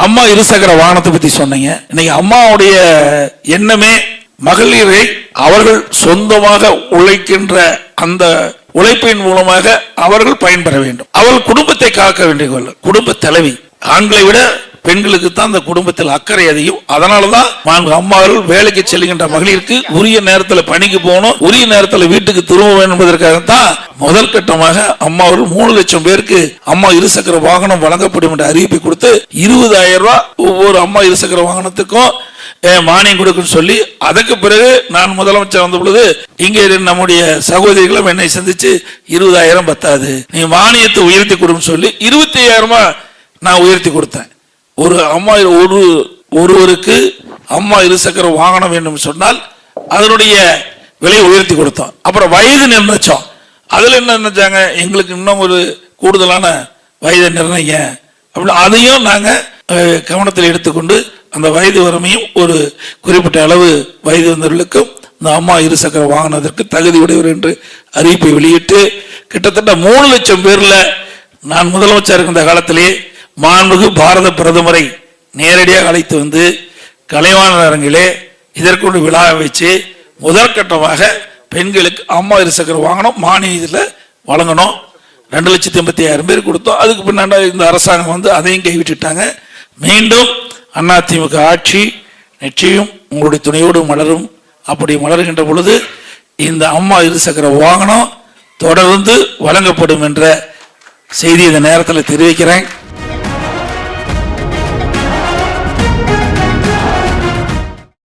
அம்மா இருசக்கர வாகனத்தை பத்தி சொன்னீங்க. இன்னைக்கு அம்மாவுடைய எண்ணமே மகளிரை அவர்கள் சொந்தமாக உழைக்கின்ற அந்த உழைப்பின் மூலமாக அவர்கள் பயன்பெற வேண்டும். அவர்கள் குடும்பத்தை காக்க வேண்டிய குடும்ப தலைவி. ஆண்களை விட பெண்களுக்கு தான் அந்த குடும்பத்தில் அக்கறை அதிகம். அதனாலதான் அம்மாவர்கள் வேலைக்கு செல்கின்ற மகளிருக்கு உரிய நேரத்தில் பணிக்கு போகணும், உரிய நேரத்தில் வீட்டுக்கு திரும்ப வேண்டும் என்பதற்காகத்தான் முதல் கட்டமாக அம்மாவர்கள் 3 லட்சம் பேருக்கு அம்மா இருசக்கர வாகனம் வழங்கப்படும் என்ற அறிவிப்பை கொடுத்து 20,000 ரூபாய் ஒவ்வொரு அம்மா இருசக்கர வாகனத்துக்கும் மானியம் கொடுக்குன்னு சொல்லி, அதற்கு பிறகு நான் முதலமைச்சர் வந்த பொழுது இங்கே நம்முடைய சகோதரிகளும் என்னை சந்திச்சு 20,000 பத்தாது, நீ மானியத்தை உயர்த்தி கொடுன்னு சொல்லி 25,000 நான் உயர்த்தி கொடுத்தேன். ஒரு அம்மா ஒருவருக்கு அம்மா இருசக்கர வாகனம் வேண்டும் சொன்னால் அதனுடைய விலையை உயர்த்தி கொடுத்தோம். அப்புறம் வயது நிர்ணயிச்சோம். அதுல என்ன நினைச்சாங்க, எங்களுக்கு இன்னும் ஒரு கூடுதலான வயதை நிர்ணயிங்க அப்படின்னு அதையும் நாங்க கவனத்தில் எடுத்துக்கொண்டு அந்த வயது வரமையும் ஒரு குறிப்பிட்ட அளவு வயது வந்தவர்களுக்கும் இந்த அம்மா இருசக்கர வாகனத்திற்கு தகுதி உடையவர் என்று அறிவிப்பை வெளியிட்டு கிட்டத்தட்ட 3 லட்சம் பேர்ல நான் முதலமைச்சர் இருக்கின்ற காலத்திலே மாண்புமிகு பாரத பிரதமரை நேரடியாக அழைத்து வந்து கலைவாணர் அரங்கிலே இதற்கொண்டு விழா வச்சு முதற்கட்டமாக பெண்களுக்கு அம்மா இருசக்கர வாகனம் மானியத்தில் வழங்கணும். 2,85,000 பேர் கொடுத்தோம். அதுக்கு பின்னாடி இந்த அரசாங்கம் வந்து அதையும் கைவிட்டுட்டாங்க. மீண்டும் அதிமுக ஆட்சி நிச்சயம் உங்களுடைய துணையோடு மலரும். அப்படி மலர்கின்ற பொழுது இந்த அம்மா இருசக்கர வாகனம் தொடர்ந்து வழங்கப்படும் என்ற செய்தி இந்த நேரத்தில் தெரிவிக்கிறேன்.